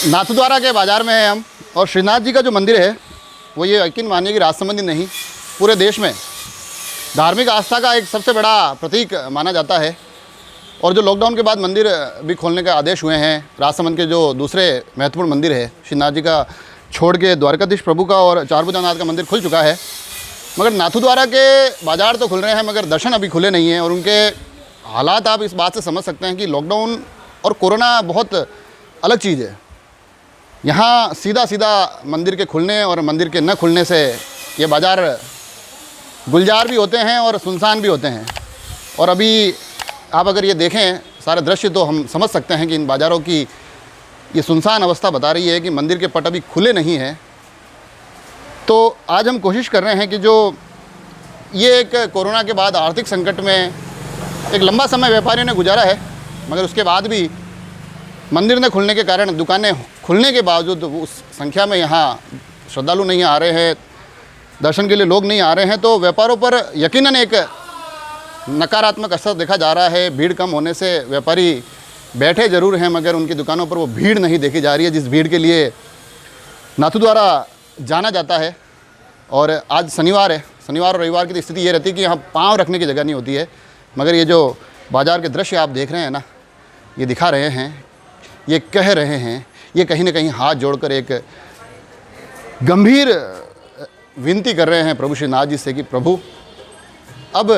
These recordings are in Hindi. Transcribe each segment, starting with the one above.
नाथद्वारा के बाज़ार में हैं हम, और श्रीनाथ जी का जो मंदिर है वो ये यकीन मानिए कि राजसमंद ही नहीं, पूरे देश में धार्मिक आस्था का एक सबसे बड़ा प्रतीक माना जाता है। और जो लॉकडाउन के बाद मंदिर भी खोलने का आदेश हुए हैं, राजसमंद के जो दूसरे महत्वपूर्ण मंदिर है श्रीनाथ जी का छोड़ के द्वारकाधीश प्रभु का और चारभुजानाथ का मंदिर खुल चुका है, मगर नाथद्वारा के बाज़ार तो खुल रहे हैं मगर दर्शन अभी खुले नहीं हैं। और उनके हालात आप इस बात से समझ सकते हैं कि लॉकडाउन और कोरोना बहुत अलग चीज़ है। यहाँ सीधा सीधा मंदिर के खुलने और मंदिर के न खुलने से ये बाज़ार गुलजार भी होते हैं और सुनसान भी होते हैं। और अभी आप अगर ये देखें सारे दृश्य तो हम समझ सकते हैं कि इन बाज़ारों की ये सुनसान अवस्था बता रही है कि मंदिर के पट अभी खुले नहीं हैं। तो आज हम कोशिश कर रहे हैं कि जो ये एक कोरोना के बाद आर्थिक संकट में एक लंबा समय व्यापारियों ने गुजारा है, मगर उसके बाद भी मंदिर न खुलने के कारण, दुकानें खुलने के बावजूद उस संख्या में यहाँ श्रद्धालु नहीं आ रहे हैं, दर्शन के लिए लोग नहीं आ रहे हैं, तो व्यापारों पर यकीनन एक नकारात्मक असर देखा जा रहा है। भीड़ कम होने से व्यापारी बैठे ज़रूर हैं मगर उनकी दुकानों पर वो भीड़ नहीं देखी जा रही है जिस भीड़ के लिए नाथद्वारा जाना जाता है। और आज शनिवार है, शनिवार और रविवार की तो स्थिति ये रहती है कि यहाँ पाँव रखने की जगह नहीं होती है। मगर ये जो बाज़ार के दृश्य आप देख रहे हैं ना, ये दिखा रहे हैं, ये कह रहे हैं, ये कहीं ना कहीं हाथ जोड़कर एक गंभीर विनती कर रहे हैं प्रभु श्रीनाथ जी से कि प्रभु अब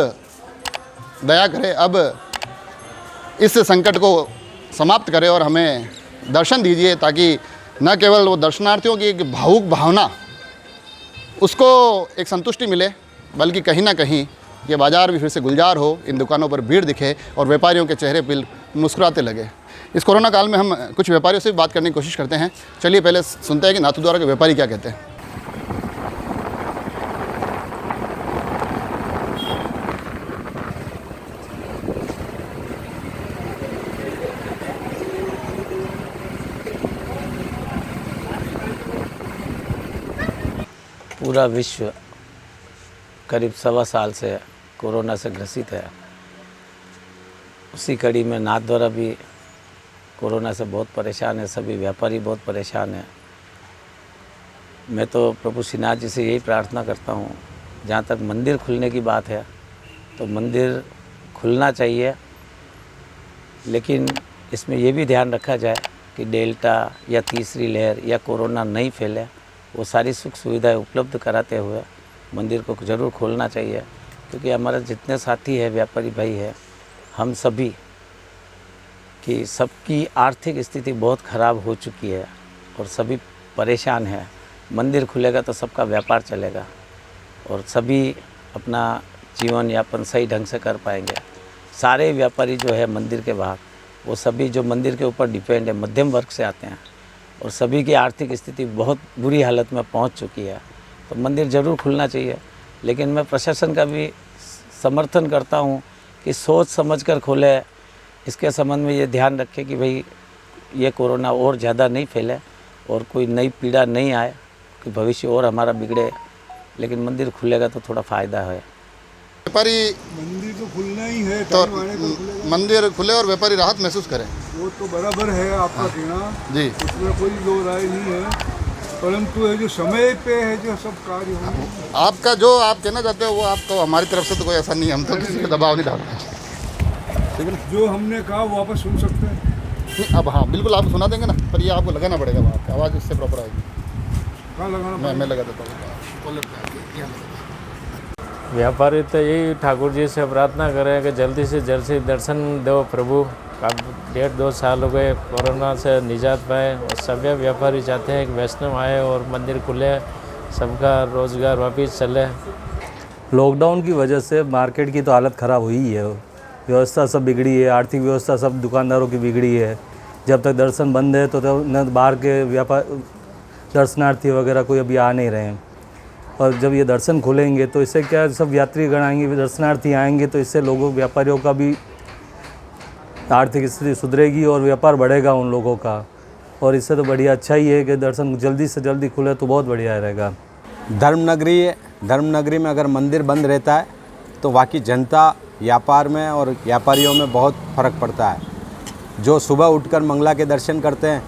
दया करें, अब इस संकट को समाप्त करें और हमें दर्शन दीजिए, ताकि न केवल वो दर्शनार्थियों की एक भावुक भावना उसको एक संतुष्टि मिले, बल्कि कहीं ना कहीं ये बाज़ार भी फिर से गुलजार हो, इन दुकानों पर भीड़ दिखे और व्यापारियों के चेहरे पर मुस्कुराते लगे। इस कोरोना काल में हम कुछ व्यापारियों से भी बात करने की कोशिश करते हैं। चलिए पहले सुनते हैं कि नाथद्वारा के व्यापारी क्या कहते हैं। पूरा विश्व करीब 1.25 साल से कोरोना से ग्रसित है। उसी कड़ी में नाथद्वारा भी कोरोना से बहुत परेशान है, सभी व्यापारी बहुत परेशान हैं। मैं तो प्रभु श्रीनाथ जी से यही प्रार्थना करता हूँ, जहाँ तक मंदिर खुलने की बात है तो मंदिर खुलना चाहिए, लेकिन इसमें ये भी ध्यान रखा जाए कि डेल्टा या तीसरी लहर या कोरोना नहीं फैले, वो सारी सुख सुविधाएं उपलब्ध कराते हुए मंदिर को ज़रूर खोलना चाहिए। क्योंकि हमारे जितने साथी हैं, व्यापारी भाई हैं, हम सभी की सबकी आर्थिक स्थिति बहुत ख़राब हो चुकी है और सभी परेशान हैं। मंदिर खुलेगा तो सबका व्यापार चलेगा और सभी अपना जीवन यापन सही ढंग से कर पाएंगे। सारे व्यापारी जो है मंदिर के बाहर, वो सभी जो मंदिर के ऊपर डिपेंड है, मध्यम वर्ग से आते हैं और सभी की आर्थिक स्थिति बहुत बुरी हालत में पहुंच चुकी है। तो मंदिर ज़रूर खुलना चाहिए, लेकिन मैं प्रशासन का भी समर्थन करता हूं कि सोच समझकर खोले। इसके संबंध में ये ध्यान रखें कि भाई ये कोरोना और ज़्यादा नहीं फैले और कोई नई पीड़ा नहीं आए कि भविष्य और हमारा बिगड़े। लेकिन मंदिर खुलेगा तो थोड़ा फ़ायदा है। व्यापारी मंदिर तो खुलना ही है, तो टाइम आने पर खुलेगा। मंदिर खुले और व्यापारी राहत महसूस करें, वो तो बराबर है आपका कहना जी, उसमें कोई दो राय नहीं है, परंतु ये जो समय पे है जो सब कार्य होंगे। आपका जो आप कहना चाहते हो वो आपको हमारी तरफ से तो कोई ऐसा नहीं है, हम तो किसी पे दबाव नहीं डालते, ठीक है ना। जो हमने कहा वो वापस सुन सकते हैं। नहीं, अब हाँ बिल्कुल आप सुना देंगे ना, पर ये आपको लगाना पड़ेगा, वहाँ आवाज़ इससे प्रॉपर आएगी। कहाँ लगाना मैं लगा देता हूँ। व्यापारी तो यही ठाकुर जी से प्रार्थना करें कि जल्दी से दर्शन दो प्रभु। अब 1.5-2 साल हो गए कोरोना से निजात पाए और सभी व्यापारी चाहते हैं कि वैष्णव आए और मंदिर खुले, सबका रोज़गार वापस चले। लॉकडाउन की वजह से मार्केट की तो हालत ख़राब हुई है, व्यवस्था सब बिगड़ी है, आर्थिक व्यवस्था सब दुकानदारों की बिगड़ी है। जब तक दर्शन बंद है तो न बाहर के व्यापार दर्शनार्थी वगैरह कोई अभी आ नहीं रहे हैं, और जब ये दर्शन खुलेंगे तो इससे क्या सब यात्रीगण आएंगे, दर्शनार्थी आएंगे, तो इससे लोगों व्यापारियों का भी आर्थिक स्थिति सुधरेगी और व्यापार बढ़ेगा उन लोगों का। और इससे तो बढ़िया अच्छा ही है कि दर्शन जल्दी से जल्दी खुले तो बहुत बढ़िया रहेगा। धर्मनगरी में अगर मंदिर बंद रहता है तो बाकी जनता व्यापार में और व्यापारियों में बहुत फ़र्क पड़ता है। जो सुबह उठकर मंगला के दर्शन करते हैं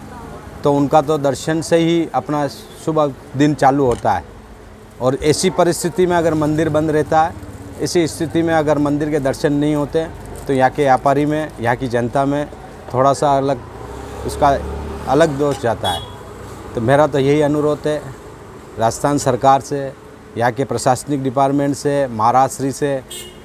तो उनका तो दर्शन से ही अपना सुबह दिन चालू होता है। और ऐसी परिस्थिति में अगर मंदिर बंद रहता है, ऐसी स्थिति में अगर मंदिर के दर्शन नहीं होते तो यहाँ के व्यापारी में, यहाँ की जनता में थोड़ा सा उसका अलग दोष जाता है। तो मेरा तो यही अनुरोध है राजस्थान सरकार से, यहाँ के प्रशासनिक डिपार्टमेंट से, महाराज श्री से,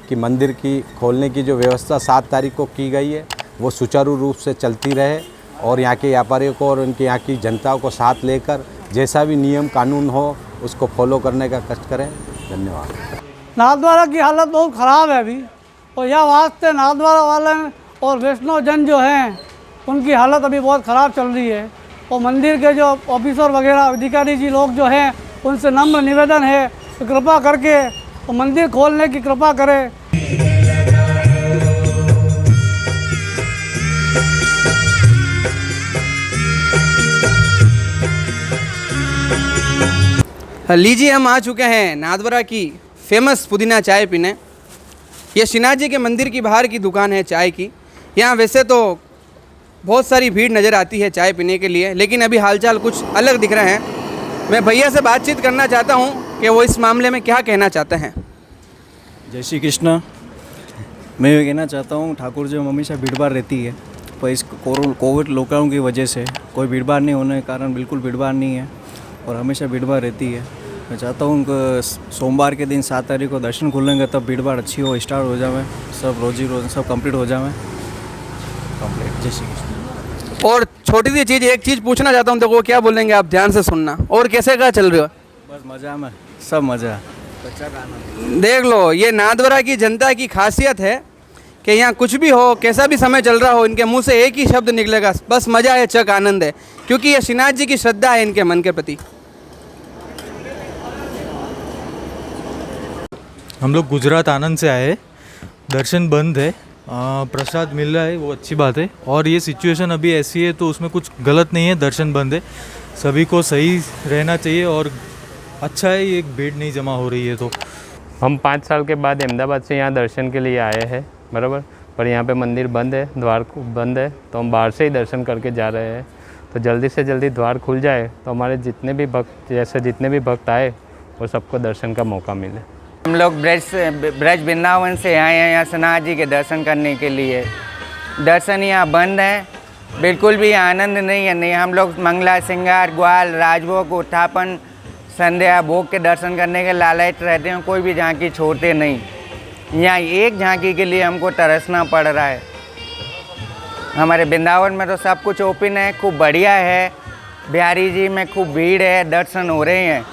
कि मंदिर की खोलने की जो व्यवस्था 7 तारीख को की गई है वो सुचारू रूप से चलती रहे और यहाँ के व्यापारियों को और उनके यहाँ की जनता को साथ लेकर जैसा भी नियम कानून हो उसको फॉलो करने का कष्ट करें। धन्यवाद। नाथद्वारा की हालत बहुत ख़राब है अभी, और यह वास्ते नाथद्वारा वाले और वैष्णव जन जो हैं उनकी हालत अभी बहुत ख़राब चल रही है। और मंदिर के जो ऑफिसर वगैरह अधिकारी जी लोग जो हैं उनसे नम्र निवेदन है तो कृपा करके तो मंदिर खोलने की कृपा करें। लीजिए, हम आ चुके हैं नाथद्वारा की फेमस पुदीना चाय पीने। ये श्रीनाथ जी के मंदिर की बाहर की दुकान है चाय की। यहाँ वैसे तो बहुत सारी भीड़ नज़र आती है चाय पीने के लिए, लेकिन अभी हालचाल कुछ अलग दिख रहे हैं। मैं भैया से बातचीत करना चाहता हूँ कि वो इस मामले में क्या कहना चाहते हैं। जय श्री कृष्ण। मैं ये कहना चाहता हूँ ठाकुर जी में हमेशा भीड़ भाड़ रहती है, पर इस कोविड लॉकडाउन की वजह से कोई भीड़ भाड़ नहीं होने के कारण बिल्कुल भीड़ भाड़ नहीं है और हमेशा भीड़ भाड़ रहती है। मैं चाहता हूँ कि सोमवार के दिन 7 तारीख को दर्शन खुलेंगे तब भीड़ भाड़ अच्छी हो, स्टार्ट हो जाए, सब रोजी रोज सब कंप्लीट हो जाए कंप्लीट। जय श्री कृष्ण। और छोटी सी चीज़, एक चीज़ पूछना चाहता हूँ, देखो क्या बोलेंगे आप, ध्यान से सुनना। और कैसे क्या चल रहे हो? बस मज़ा में, सब मज़ा। देख लो, ये नाथद्वारा की जनता की खासियत है कि यहाँ कुछ भी हो, कैसा भी समय चल रहा हो, इनके मुंह से एक ही शब्द निकलेगा, बस मज़ा है, चक आनंद है, क्योंकि ये श्रीनाथ जी की श्रद्धा है इनके मन के प्रति। हम लोग गुजरात आनंद से आए, दर्शन बंद है, प्रसाद मिल रहा है, वो अच्छी बात है। और ये सिचुएशन अभी ऐसी है तो उसमें कुछ गलत नहीं है, दर्शन बंद है, सभी को सही रहना चाहिए और अच्छा है ये भीड़ नहीं जमा हो रही है। तो हम 5 साल के बाद अहमदाबाद से यहाँ दर्शन के लिए आए हैं, बराबर, पर यहाँ पे मंदिर बंद है, द्वार बंद है, तो हम बाहर से ही दर्शन करके जा रहे हैं। तो जल्दी से जल्दी द्वार खुल जाए तो हमारे जितने भी भक्त आए वो सबको दर्शन का मौका मिले। हम लोग ब्रज वृंदावन से आए हैं यहाँ श्रीनाथ जी के दर्शन करने के लिए। दर्शन यहाँ बंद है, बिल्कुल भी आनंद नहीं है। नहीं, हम लोग मंगला श्रृंगार, ग्वाल, राजभोग, उत्थापन, संध्या भोग के दर्शन करने के लालच रहते हैं, कोई भी झांकी छोड़ते नहीं। यहाँ एक झांकी के लिए हमको तरसना पड़ रहा है। हमारे वृंदावन में तो सब कुछ ओपन है, खूब बढ़िया है। बिहारी जी में खूब भीड़ है, दर्शन हो रहे हैं।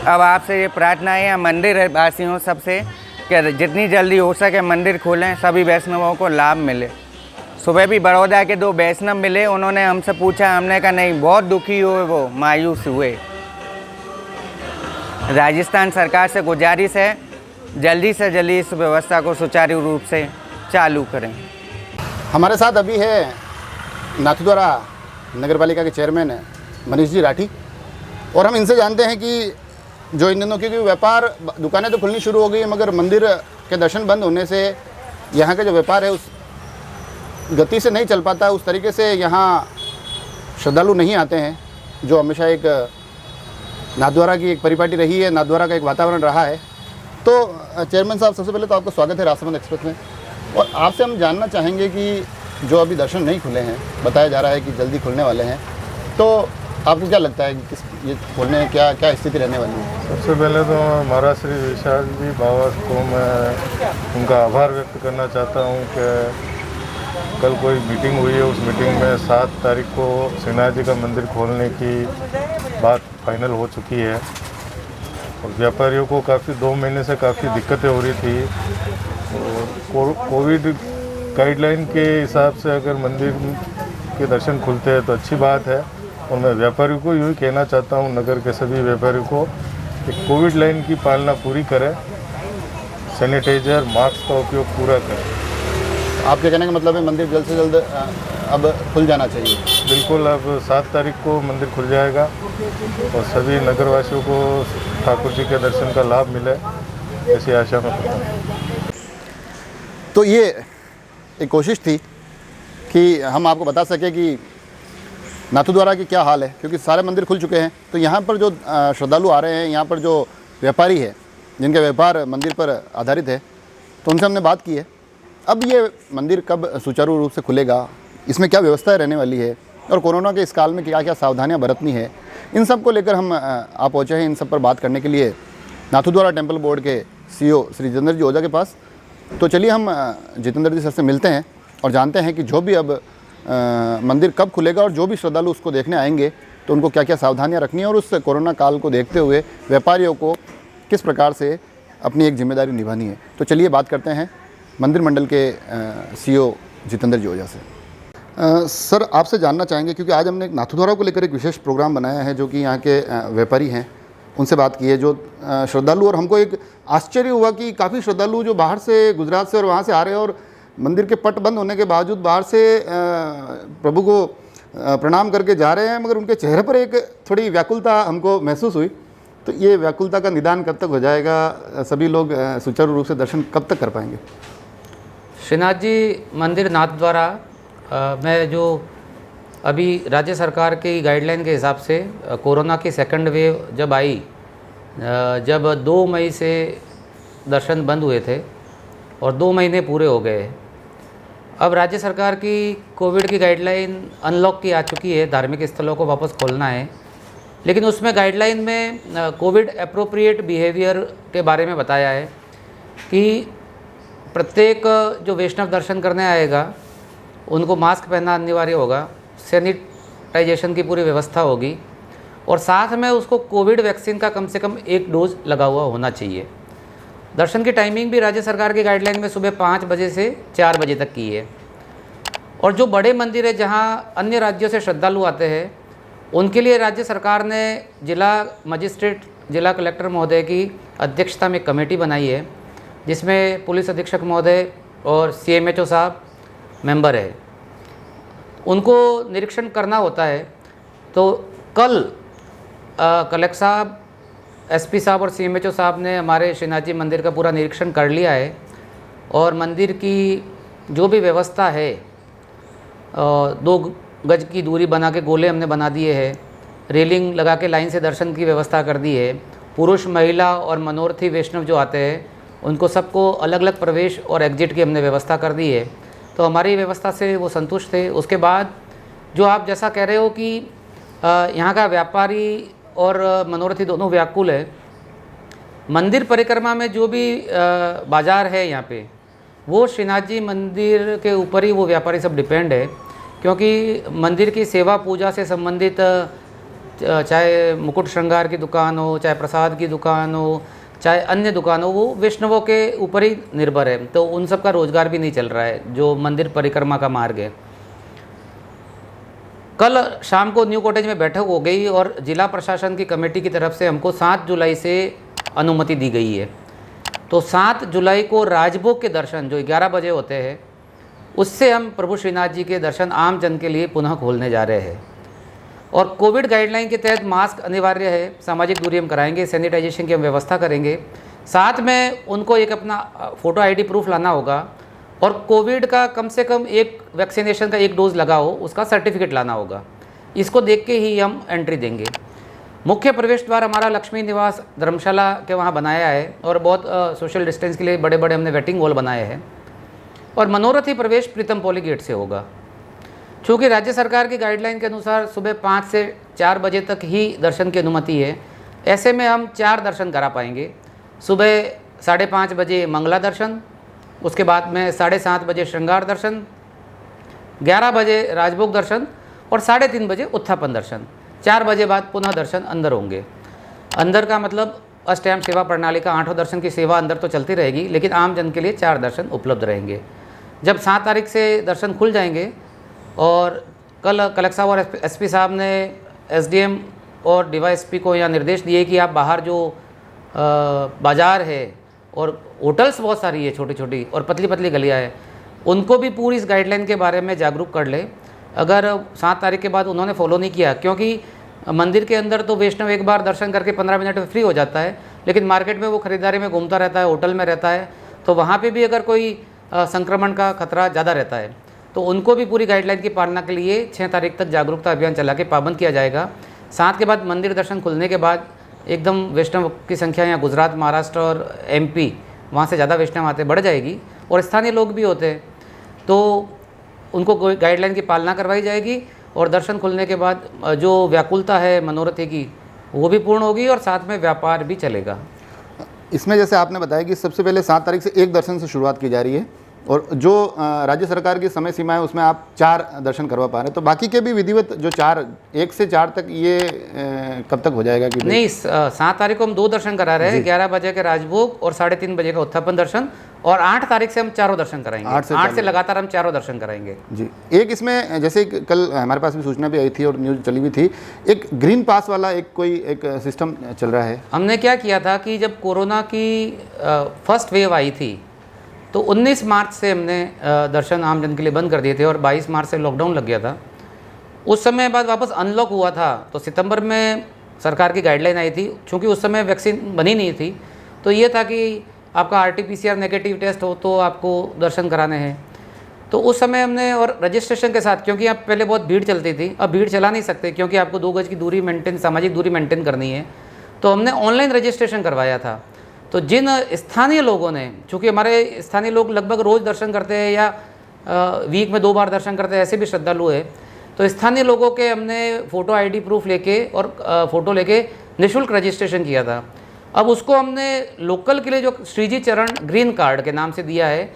अब आपसे ये प्रार्थना है मंदिर वासियों सबसे कि जितनी जल्दी हो सके मंदिर खोलें, सभी वैष्णवों को लाभ मिले। सुबह भी बड़ौदा के 2 वैष्णव मिले, उन्होंने हमसे पूछा, हमने कहा नहीं, बहुत दुखी हुए, वो मायूस हुए। राजस्थान सरकार से गुजारिश है जल्दी से जल्दी इस व्यवस्था को सुचारू रूप से चालू करें। हमारे साथ अभी है नाथद्वारा नगर पालिका के चेयरमैन मनीष जी राठी, और हम इनसे जानते हैं कि जो इन दिनों क्योंकि व्यापार, दुकानें तो खुलनी शुरू हो गई है मगर मंदिर के दर्शन बंद होने से यहाँ का जो व्यापार है उस गति से नहीं चल पाता, उस तरीके से यहाँ श्रद्धालु नहीं आते हैं, जो हमेशा एक नाथद्वारा की एक परिपाटी रही है, नाथद्वारा का एक वातावरण रहा है। तो चेयरमैन साहब, सबसे पहले तो आपका स्वागत है राजसमंद एक्सप्रेस में, और आपसे हम जानना चाहेंगे कि जो अभी दर्शन नहीं खुले हैं, बताया जा रहा है कि जल्दी खुलने वाले हैं, तो आपको क्या लगता है कि किस ये खोलने में क्या क्या स्थिति रहने वाली है? सबसे पहले तो महाराज श्री विशाल जी बाबा को मैं उनका आभार व्यक्त करना चाहता हूँ कि कल कोई मीटिंग हुई है, उस मीटिंग में 7 तारीख को श्रीनाथ जी का मंदिर खोलने की बात फाइनल हो चुकी है। और व्यापारियों को काफ़ी 2 महीने से काफ़ी दिक्कतें हो रही थी, और कोविड गाइडलाइन के हिसाब से अगर मंदिर के दर्शन खुलते हैं तो अच्छी बात है। और मैं व्यापारियों को यूँ ही कहना चाहता हूँ, नगर के सभी व्यापारियों को, कि कोविड लाइन की पालना पूरी करें, सैनिटाइजर, मास्क का उपयोग पूरा करें। आपके कहने का मतलब है मंदिर जल्द से जल्द अब खुल जाना चाहिए? बिल्कुल, अब 7 तारीख को मंदिर खुल जाएगा और सभी नगरवासियों को ठाकुर जी के दर्शन का लाभ मिले, ऐसी आशा में करता हूँ। तो ये एक कोशिश थी कि हम आपको बता सकें कि नाथद्वारा की क्या हाल है, क्योंकि सारे मंदिर खुल चुके हैं। तो यहाँ पर जो श्रद्धालु आ रहे हैं, यहाँ पर जो व्यापारी है जिनका व्यापार मंदिर पर आधारित है, तो उनसे हमने बात की है। अब ये मंदिर कब सुचारू रूप से खुलेगा, इसमें क्या व्यवस्थाएं रहने वाली है और कोरोना के इस काल में क्या क्या सावधानियां बरतनी है, इन सब को लेकर हम आप पहुँचे हैं इन सब पर बात करने के लिए नाथद्वारा टेम्पल बोर्ड के CEO श्री जितेंद्र जी ओझा के पास। तो चलिए हम जितेंद्र जी सर से मिलते हैं और जानते हैं कि जो भी अब मंदिर कब खुलेगा और जो भी श्रद्धालु उसको देखने आएंगे तो उनको क्या क्या सावधानियां रखनी है और उस कोरोना काल को देखते हुए व्यापारियों को किस प्रकार से अपनी एक जिम्मेदारी निभानी है। तो चलिए बात करते हैं मंदिर मंडल के CEO जितेंद्र जी ओझा से। सर, आपसे जानना चाहेंगे, क्योंकि आज हमने एक नाथद्वारा को लेकर एक विशेष प्रोग्राम बनाया है जो कि यहाँ के व्यापारी हैं उनसे बात की है, जो श्रद्धालु, और हमको एक आश्चर्य हुआ कि काफ़ी श्रद्धालु जो बाहर से, गुजरात से और वहाँ से आ रहे हैं और मंदिर के पट बंद होने के बावजूद बाहर से प्रभु को प्रणाम करके जा रहे हैं, मगर उनके चेहरे पर एक थोड़ी व्याकुलता हमको महसूस हुई। तो ये व्याकुलता का निदान कब तक हो जाएगा, सभी लोग सुचारू रूप से दर्शन कब तक कर पाएंगे? श्रीनाथ जी मंदिर नाथद्वारा में जो अभी राज्य सरकार की गाइडलाइन के हिसाब से कोरोना की सेकंड वेव जब आई, जब 2 मई से दर्शन बंद हुए थे और 2 महीने पूरे हो गए। अब राज्य सरकार की कोविड की गाइडलाइन अनलॉक की आ चुकी है, धार्मिक स्थलों को वापस खोलना है, लेकिन उसमें गाइडलाइन में कोविड एप्रोप्रिएट बिहेवियर के बारे में बताया है कि प्रत्येक जो वैष्णव दर्शन करने आएगा उनको मास्क पहनना अनिवार्य होगा, सैनिटाइजेशन की पूरी व्यवस्था होगी और साथ में उसको कोविड वैक्सीन का कम से कम 1 डोज लगा हुआ होना चाहिए। दर्शन की टाइमिंग भी राज्य सरकार की गाइडलाइन में सुबह 5 बजे से 4 बजे तक की है। और जो बड़े मंदिर है जहां अन्य राज्यों से श्रद्धालु आते हैं, उनके लिए राज्य सरकार ने जिला मजिस्ट्रेट, जिला कलेक्टर महोदय की अध्यक्षता में कमेटी बनाई है, जिसमें पुलिस अधीक्षक महोदय और CMHO साहब मेंबर है। उनको निरीक्षण करना होता है। तो कल कलेक्टर साहब, SP साहब और CMHO साहब ने हमारे श्रीनाथ जी मंदिर का पूरा निरीक्षण कर लिया है और मंदिर की जो भी व्यवस्था है, 2 गज की दूरी बना के गोले हमने बना दिए हैं, रेलिंग लगा के लाइन से दर्शन की व्यवस्था कर दी है। पुरुष, महिला और मनोरथी वैष्णव जो आते हैं उनको सबको अलग अलग प्रवेश और एग्जिट की हमने व्यवस्था कर दी है। तो हमारी व्यवस्था से वो संतुष्ट थे। उसके बाद जो आप जैसा कह रहे हो कि यहाँ का व्यापारी और मनोरथी दोनों व्याकुल है, मंदिर परिक्रमा में जो भी बाज़ार है यहाँ पे, वो श्रीनाथ जी मंदिर के ऊपर ही वो व्यापारी सब डिपेंड है, क्योंकि मंदिर की सेवा पूजा से संबंधित चाहे मुकुट श्रृंगार की दुकान हो, चाहे प्रसाद की दुकान हो, चाहे अन्य दुकान हो, वो वैष्णवों के ऊपर ही निर्भर है। तो उन सब का रोजगार भी नहीं चल रहा है जो मंदिर परिक्रमा का मार्ग है। कल शाम को न्यू कॉटेज में बैठक हो गई और जिला प्रशासन की कमेटी की तरफ से हमको 7 जुलाई से अनुमति दी गई है। तो 7 जुलाई को राजभोग के दर्शन जो 11 बजे होते हैं, उससे हम प्रभु श्रीनाथ जी के दर्शन आम जन के लिए पुनः खोलने जा रहे हैं। और कोविड गाइडलाइन के तहत मास्क अनिवार्य है, सामाजिक दूरी हम कराएंगे, सैनिटाइजेशन की हम व्यवस्था करेंगे। साथ में उनको एक अपना फ़ोटो ID प्रूफ लाना होगा और कोविड का कम से कम 1 वैक्सीनेशन का 1 डोज लगा हो उसका सर्टिफिकेट लाना होगा। इसको देख के ही हम एंट्री देंगे। मुख्य प्रवेश द्वार हमारा लक्ष्मी निवास धर्मशाला के वहाँ बनाया है और बहुत सोशल डिस्टेंस के लिए बड़े बड़े हमने वेटिंग हॉल बनाए हैं। और मनोरथी प्रवेश प्रीतम पॉली गेट से होगा। चूँकि राज्य सरकार की गाइडलाइन के अनुसार सुबह 5 से 4 बजे तक ही दर्शन की अनुमति है, ऐसे में हम 4 दर्शन करा पाएंगे। सुबह 5:30 बजे मंगला दर्शन, उसके बाद में 7:30 बजे श्रृंगार दर्शन, 11 बजे राजभोग दर्शन और 3:30 बजे उत्थापन दर्शन। 4 बजे बाद पुनः दर्शन अंदर होंगे। अंदर का मतलब अष्टयाम सेवा प्रणाली का 8 दर्शन की सेवा अंदर तो चलती रहेगी, लेकिन आम जन के लिए 4 दर्शन उपलब्ध रहेंगे। जब 7 तारीख से दर्शन खुल जाएंगे और कल कलेक्टर साहब और SP साहब ने SDM और DYSP को यह निर्देश दिए कि आप बाहर जो बाज़ार है और होटल्स बहुत सारी है, छोटी छोटी और पतली पतली गलियाँ हैं, उनको भी पूरी इस गाइडलाइन के बारे में जागरूक कर ले। अगर 7 तारीख के बाद उन्होंने फॉलो नहीं किया, क्योंकि मंदिर के अंदर तो वैष्णव एक बार दर्शन करके 15 मिनट में फ्री हो जाता है, लेकिन मार्केट में वो खरीदारी में घूमता रहता है, होटल में रहता है, तो वहाँ पे भी अगर कोई संक्रमण का खतरा ज़्यादा रहता है। तो उनको भी पूरी गाइडलाइन की पालना के लिए 6 तारीख तक जागरूकता अभियान चला के पाबंद किया जाएगा। 7 के बाद मंदिर दर्शन खुलने के बाद एकदम वैष्णव की संख्या यहाँ गुजरात, महाराष्ट्र और MP वहाँ से ज़्यादा वैष्णव आते बढ़ जाएगी और स्थानीय लोग भी होते हैं, तो उनको गाइडलाइन की पालना करवाई जाएगी और दर्शन खुलने के बाद जो व्याकुलता है मनोरथी की वो भी पूर्ण होगी और साथ में व्यापार भी चलेगा। इसमें जैसे आपने बताया कि सबसे पहले 7 तारीख से एक दर्शन से शुरुआत की जा रही है और जो राज्य सरकार की समय सीमा है उसमें आप 4 दर्शन करवा पा रहे हैं, तो बाकी के भी विधिवत जो 1 से 4 तक ये कब तक हो जाएगा? कि नहीं, 7 तारीख को हम 2 दर्शन करा रहे हैं, 11 बजे के राजभोग और 3:30 बजे का उत्थापन दर्शन, और 8 तारीख से हम 4 दर्शन कराएंगे। 8 से लगातार हम 4 दर्शन कराएंगे जी। एक इसमें जैसे कल हमारे पास भी सूचना भी आई थी और न्यूज़ चली हुई थी, एक ग्रीन पास वाला एक सिस्टम चल रहा है। हमने क्या किया था कि जब कोरोना की फर्स्ट वेव आई थी तो 19 मार्च से हमने दर्शन आम जन के लिए बंद कर दिए थे और 22 मार्च से लॉकडाउन लग गया था। उस समय बाद वापस अनलॉक हुआ था तो सितंबर में सरकार की गाइडलाइन आई थी, क्योंकि उस समय वैक्सीन बनी नहीं थी, तो ये था कि आपका RT-PCR नेगेटिव टेस्ट हो तो आपको दर्शन कराने हैं। तो उस समय हमने और रजिस्ट्रेशन के साथ, क्योंकि यहाँ पहले बहुत भीड़ चलती थी, अब भीड़ चला नहीं सकते क्योंकि आपको 2 गज की दूरी मेंटेन, सामाजिक दूरी मेंटेन करनी है, तो हमने ऑनलाइन रजिस्ट्रेशन करवाया था। तो जिन स्थानीय लोगों ने, चूँकि हमारे स्थानीय लोग लगभग रोज़ दर्शन करते हैं या वीक में 2 बार दर्शन करते हैं, ऐसे भी श्रद्धालु है, तो स्थानीय लोगों के हमने फ़ोटो ID प्रूफ लेके और फ़ोटो लेके निःशुल्क रजिस्ट्रेशन किया था। अब उसको हमने लोकल के लिए जो श्रीजी चरण ग्रीन कार्ड के नाम से दिया है,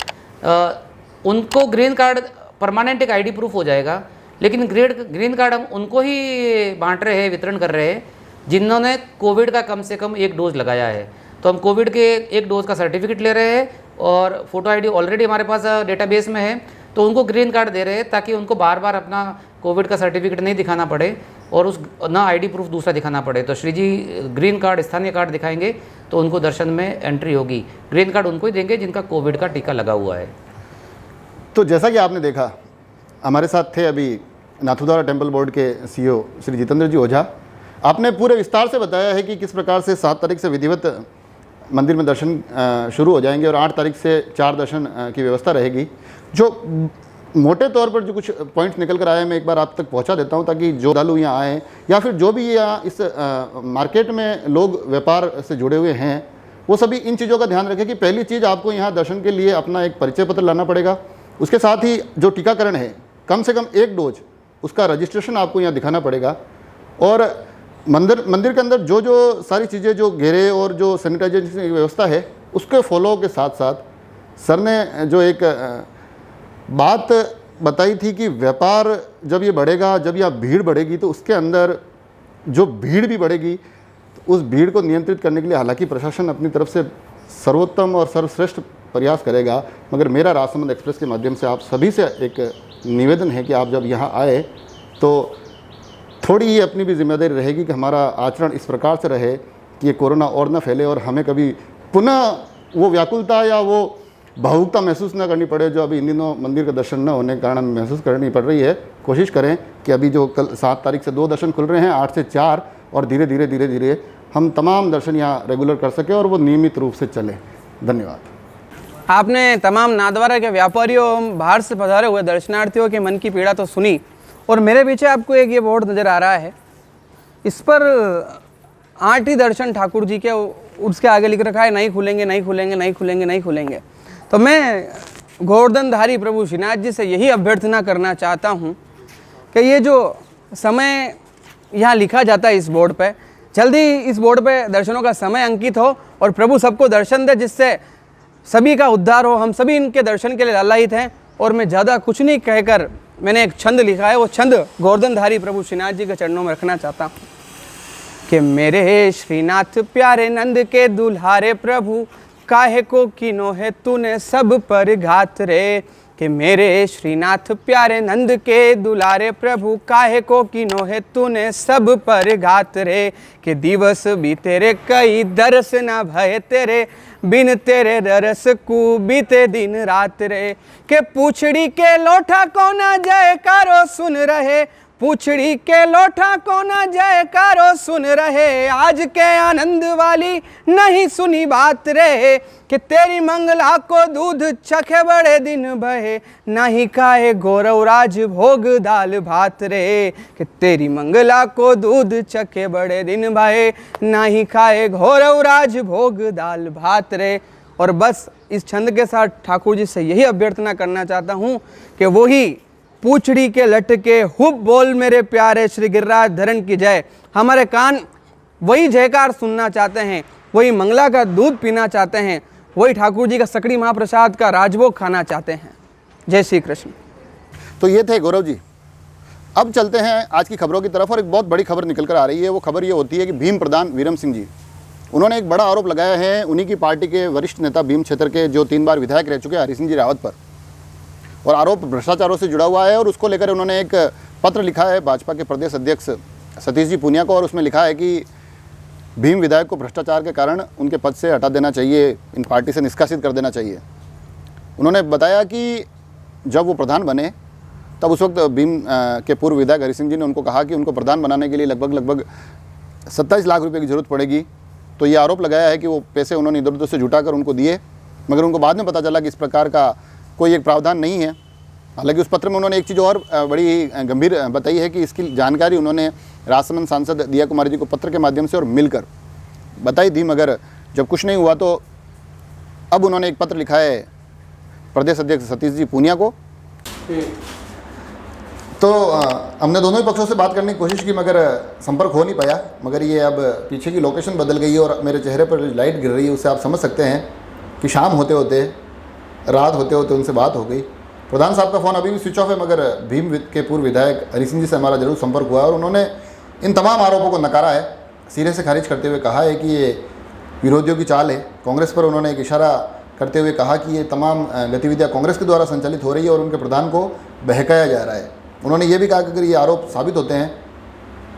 उनको ग्रीन कार्ड परमानेंट एक ID प्रूफ हो जाएगा, लेकिन ग्रीन कार्ड हम उनको ही बांट रहे हैं, वितरण कर रहे हैं जिन्होंने कोविड का कम से कम 1 डोज लगाया है। तो हम कोविड के 1 डोज का सर्टिफिकेट ले रहे हैं और फ़ोटो ID ऑलरेडी हमारे पास डेटाबेस में है, तो उनको ग्रीन कार्ड दे रहे हैं ताकि उनको बार बार अपना कोविड का सर्टिफिकेट नहीं दिखाना पड़े और उस ना ID प्रूफ दूसरा दिखाना पड़े। तो श्री जी ग्रीन कार्ड, स्थानीय कार्ड दिखाएंगे तो उनको दर्शन में एंट्री होगी। ग्रीन कार्ड उनको ही देंगे जिनका कोविड का टीका लगा हुआ है। तो जैसा कि आपने देखा, हमारे साथ थे अभी नाथद्वारा टेम्पल बोर्ड के CEO श्री जितेंद्र जी ओझा। आपने पूरे विस्तार से बताया है कि किस प्रकार से 7 तारीख से विधिवत मंदिर में दर्शन शुरू हो जाएंगे और 8 तारीख से 4 दर्शन की व्यवस्था रहेगी। जो मोटे तौर पर जो कुछ पॉइंट्स निकल कर आए, मैं एक बार आप तक पहुंचा देता हूं ताकि जो श्रद्धालु यहाँ आए या फिर जो भी यहाँ इस मार्केट में लोग व्यापार से जुड़े हुए हैं, वो सभी इन चीज़ों का ध्यान रखें कि पहली चीज़ आपको यहाँ दर्शन के लिए अपना एक परिचय पत्र लाना पड़ेगा। उसके साथ ही जो टीकाकरण है, कम से कम 1 डोज, उसका रजिस्ट्रेशन आपको यहाँ दिखाना पड़ेगा। और मंदिर के अंदर जो जो सारी चीज़ें, जो घेरे और जो सैनिटाइजेशन की व्यवस्था है, उसके फॉलो के साथ साथ सर ने जो एक बात बताई थी कि व्यापार जब ये बढ़ेगा, जब यहाँ भीड़ बढ़ेगी, तो उसके अंदर जो भीड़ भी बढ़ेगी, तो उस भीड़ को नियंत्रित करने के लिए हालांकि प्रशासन अपनी तरफ से सर्वोत्तम और सर्वश्रेष्ठ प्रयास करेगा, मगर मेरा राजसमंद एक्सप्रेस के माध्यम से आप सभी से एक निवेदन है कि आप जब यहाँ आए तो थोड़ी ही अपनी भी जिम्मेदारी रहेगी कि हमारा आचरण इस प्रकार से रहे कि ये कोरोना और न फैले और हमें कभी पुनः वो व्याकुलता या वो भावुकता महसूस न करनी पड़े जो अभी इन दिनों मंदिर के दर्शन न होने के कारण हमें महसूस करनी पड़ रही है। कोशिश करें कि अभी जो कल 7 तारीख से 2 दर्शन खुल रहे हैं, 8 से 4, और धीरे धीरे हम तमाम दर्शन यहाँ रेगुलर कर सकें और वो नियमित रूप से चले। धन्यवाद। आपने तमाम नाथद्वारा के व्यापारियों, बाहर से पधारे हुए दर्शनार्थियों के मन की पीड़ा तो सुनी, और मेरे पीछे आपको एक ये बोर्ड नज़र आ रहा है, इस पर 8 ही दर्शन ठाकुर जी के, उसके आगे लिख रखा है नहीं खुलेंगे, नहीं खुलेंगे, नहीं खुलेंगे, नहीं खुलेंगे। तो मैं गोवर्धनधारी प्रभु श्रीनाथ जी से यही अभ्यर्थना करना चाहता हूँ कि ये जो समय यहाँ लिखा जाता है इस बोर्ड पे, जल्दी इस बोर्ड पे दर्शनों का समय अंकित हो और प्रभु सबको दर्शन दे, जिससे सभी का उद्धार हो। हम सभी इनके दर्शन के लिए लालायित हैं। और मैं ज़्यादा कुछ नहीं कहकर मैंने एक छंद लिखा है, वो छंद गोवर्धनधारी प्रभु श्रीनाथ जी के चरणों में रखना चाहता हूँ कि मेरे श्रीनाथ प्यारे नंद के दुल्हारे प्रभु, काहे को कीनो है तूने सब पर घात रे। कि मेरे श्रीनाथ प्यारे नंद के दुलारे प्रभु, काहे को कीनो है तूने सब पर घात रे। कि दिवस भी तेरे कई दरस ना भय तेरे, बिन तेरे दरस को बीते दिन रात रे। के पूछड़ी के लोठा कोना जयकारो सुन रहे, पूछड़ी के लोठा को न जयकारो सुन रहे, आज के आनंद वाली नहीं सुनी बात रे, कि तेरी मंगला को दूध चखे बड़े दिन बहे, नहीं खाए गौरव राज भोग दाल भात रे, कि तेरी मंगला को दूध चखे बड़े दिन बहे, नहीं खाए गौरव राज भोग दाल भात रे। और बस इस छंद के साथ ठाकुर जी से यही अभ्यर्थना करना चाहता हूँ कि वही पूछड़ी के लटके हुब बोल मेरे प्यारे श्री गिरिराज धरण की जय। हमारे कान वही जयकार सुनना चाहते हैं, वही मंगला का दूध पीना चाहते हैं, वही ठाकुर जी का सकड़ी महाप्रसाद का राजभोग खाना चाहते हैं। जय श्री कृष्ण। तो ये थे गौरव जी। अब चलते हैं आज की खबरों की तरफ, और एक बहुत बड़ी खबर निकल कर आ रही है। वो खबर ये होती है कि भीम प्रधान वीरम सिंह जी, उन्होंने एक बड़ा आरोप लगाया है उन्हीं की पार्टी के वरिष्ठ नेता भीम क्षेत्र के जो 3 बार विधायक रह चुके हैं हरि सिंह जी रावत पर, और आरोप भ्रष्टाचारों से जुड़ा हुआ है। और उसको लेकर उन्होंने एक पत्र लिखा है भाजपा के प्रदेश अध्यक्ष सतीश जी पूनिया को, और उसमें लिखा है कि भीम विधायक को भ्रष्टाचार के कारण उनके पद से हटा देना चाहिए, इन पार्टी से निष्कासित कर देना चाहिए। उन्होंने बताया कि जब वो प्रधान बने तब उस वक्त भीम के पूर्व विधायक हरि सिंह जी ने उनको कहा कि उनको प्रधान बनाने के लिए लगभग 27 लाख रुपए की ज़रूरत पड़ेगी। तो ये आरोप लगाया है कि वो पैसे उन्होंने इधर उधर से जुटाकर उनको दिए, मगर उनको बाद में पता चला कि इस प्रकार का कोई एक प्रावधान नहीं है। हालांकि उस पत्र में उन्होंने एक चीज़ और बड़ी गंभीर बताई है कि इसकी जानकारी उन्होंने राजसमंद सांसद दिया कुमारी जी को पत्र के माध्यम से और मिलकर बताई थी, मगर जब कुछ नहीं हुआ तो अब उन्होंने एक पत्र लिखा है प्रदेश अध्यक्ष सतीश जी पूनिया को। तो हमने दोनों ही पक्षों से बात करने की कोशिश की, मगर संपर्क हो नहीं पाया। मगर ये अब पीछे की लोकेशन बदल गई है और मेरे चेहरे पर लाइट गिर रही है, उससे आप समझ सकते हैं कि शाम होते होते रात होते होते उनसे बात हो गई। प्रधान साहब का फ़ोन अभी भी स्विच ऑफ है, मगर भीम के पूर्व विधायक हरि सिंह जी से हमारा जरूर संपर्क हुआ और उन्होंने इन तमाम आरोपों को नकारा है, सिरे से खारिज करते हुए कहा है कि ये विरोधियों की चाल है। कांग्रेस पर उन्होंने एक इशारा करते हुए कहा कि ये तमाम गतिविधियाँ कांग्रेस के द्वारा संचालित हो रही है और उनके प्रधान को बहकाया जा रहा है। उन्होंने ये भी कहा कि अगर ये आरोप साबित होते हैं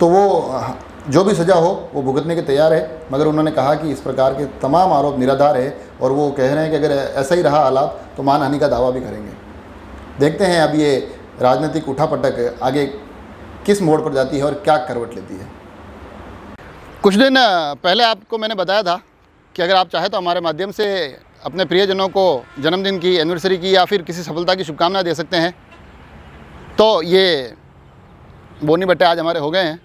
तो वो जो भी सज़ा हो वो भुगतने के तैयार है, मगर उन्होंने कहा कि इस प्रकार के तमाम आरोप निराधार है और वो कह रहे हैं कि अगर ऐसा ही रहा हालात तो मानहानि का दावा भी करेंगे। देखते हैं अब ये राजनीतिक उठापटक आगे किस मोड़ पर जाती है और क्या करवट लेती है। कुछ दिन पहले आपको मैंने बताया था कि अगर आप चाहें तो हमारे माध्यम से अपने प्रियजनों को जन्मदिन की, एनिवर्सरी की या फिर किसी सफलता की शुभकामनाएं दे सकते हैं। तो ये बोनी बट्टे आज हमारे हो गए हैं,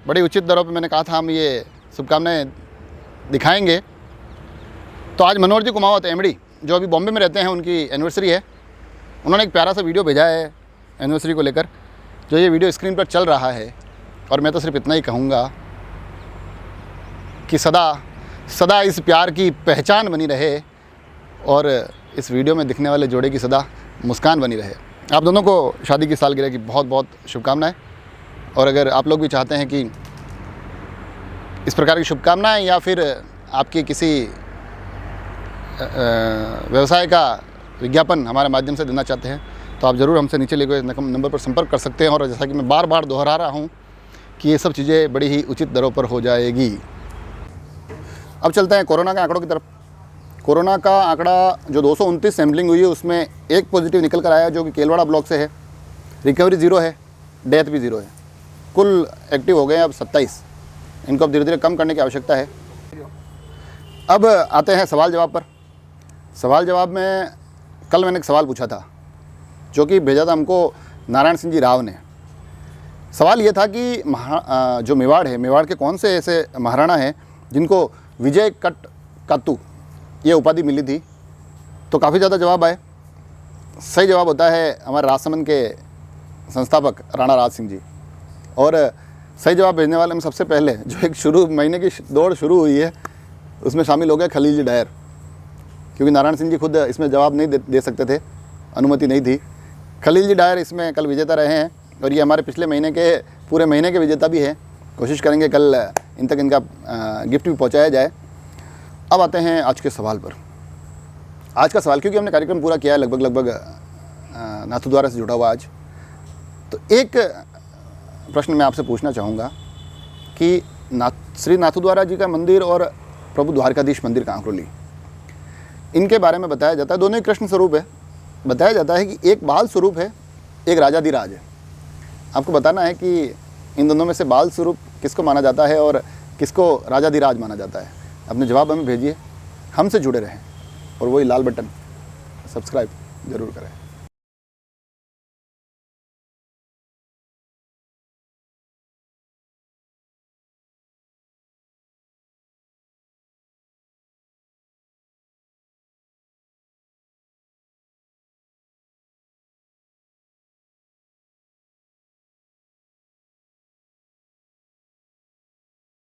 बड़ी उचित दरों पे मैंने कहा था हम ये शुभकामनाएं दिखाएंगे। तो आज मनोहर जी कुमावत एमडी जो अभी बॉम्बे में रहते हैं, उनकी एनिवर्सरी है। उन्होंने एक प्यारा सा वीडियो भेजा है एनिवर्सरी को लेकर, जो ये वीडियो स्क्रीन पर चल रहा है। और मैं तो सिर्फ इतना ही कहूँगा कि सदा सदा इस प्यार की पहचान बनी रहे और इस वीडियो में दिखने वाले जोड़े की सदा मुस्कान बनी रहे। आप दोनों को शादी की सालगिरह की बहुत बहुत शुभकामनाएं। और अगर आप लोग भी चाहते हैं कि इस प्रकार की शुभकामनाएं या फिर आपकी किसी व्यवसाय का विज्ञापन हमारे माध्यम से देना चाहते हैं तो आप ज़रूर हमसे नीचे लिखे गए नंबर पर संपर्क कर सकते हैं। और जैसा कि मैं बार बार दोहरा रहा हूँ कि ये सब चीज़ें बड़ी ही उचित दरों पर हो जाएगी। अब चलते हैं कोरोना के आंकड़ों की तरफ। कोरोना का आंकड़ा जो 229 सैम्पलिंग हुई है उसमें एक पॉजिटिव निकल कर आया जो कि केलवाड़ा ब्लॉक से है। रिकवरी 0 है, डेथ भी 0 है। कुल एक्टिव हो गए हैं अब 27। इनको अब धीरे धीरे कम करने की आवश्यकता है। अब आते हैं सवाल जवाब पर। सवाल जवाब में कल मैंने एक सवाल पूछा था जो कि भेजा था हमको नारायण सिंह जी राव ने। सवाल ये था कि जो मेवाड़ है, मेवाड़ के कौन से ऐसे महाराणा हैं जिनको विजय कट कातू ये उपाधि मिली थी। तो काफ़ी ज़्यादा जवाब आए। सही जवाब होता है हमारे राजसमंद के संस्थापक राणा राज सिंह जी। और सही जवाब भेजने वाले में सबसे पहले जो एक महीने की दौड़ शुरू हुई है उसमें शामिल हो गए खलील जी डायर, क्योंकि नारायण सिंह जी खुद इसमें जवाब नहीं दे सकते थे, अनुमति नहीं थी। खलील जी डायर इसमें कल विजेता रहे हैं और ये हमारे पिछले महीने के पूरे महीने के विजेता भी हैं। कोशिश करेंगे कल इन तक इनका गिफ्ट भी पहुंचाया जाए। अब आते हैं आज के सवाल पर। आज का सवाल, क्योंकि हमने कार्यक्रम पूरा किया है लगभग नाथद्वारा से जुड़ा हुआ आज, तो एक प्रश्न मैं आपसे पूछना चाहूँगा कि श्री नाथद्वारा जी का मंदिर और प्रभु द्वारकाधीश मंदिर कांकरोली, इनके बारे में बताया जाता है, दोनों ही कृष्ण स्वरूप है। बताया जाता है कि एक बाल स्वरूप है, एक राजाधिराज है। आपको बताना है कि इन दोनों में से बाल स्वरूप किसको माना जाता है और किसको राजाधिराज माना जाता है। अपने जवाब हमें भेजिए, हमसे जुड़े रहें और वही लाल बटन सब्सक्राइब ज़रूर करें।